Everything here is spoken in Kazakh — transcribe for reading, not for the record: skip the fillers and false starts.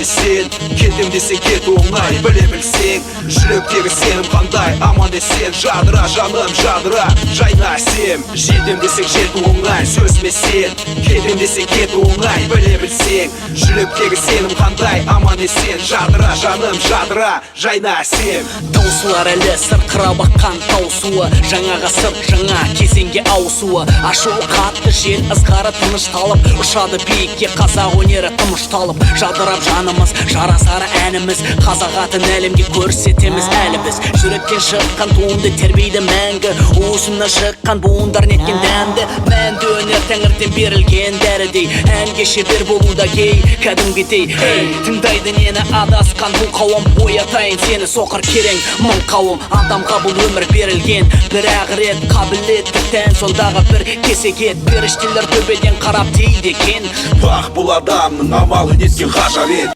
сен, кетем десе кету оңай. Біле білсең, жүректегі сенім қандай. Аман есен жадыра жаным жадыра, жайна сен. Жетем десең жету оңай, сөзіме сен, кетем десе кету оңай. Біле білсең, жүректегі сенім қандай. Аман есен жадыра жаным жадыра, жайна сен. Таусылар әлі сырқыра баққан таусуы, жаңа ғасыр жаңа кезеңге ауысуы. Ашуы қатты жел ызғары тынышталып, ұшады биікке қазақ өнері тынышталып. Жадырап жанымыз, жарасары әніміз, қазақ атын әлемге көрсетеміз әлі біз. Жүректен шыққан туынды тербейді мәңгі, уысынан шыққан буындар неткен дәмді. Мәнді өнер тәңірден берілген дәрідей, әнге шебер болуда кей кәдімгідей. Тыңдайды нені адасқан бұл қауым, оятайын сені соқыр керең мың қауым. Адамға бұл өмір берілген бір-ақ рет, қабілетті тән сондағы бір кесегет. Періштелер төбеден қарап дейді екен, бақ бұл адамның амалы неткен ғажап ет.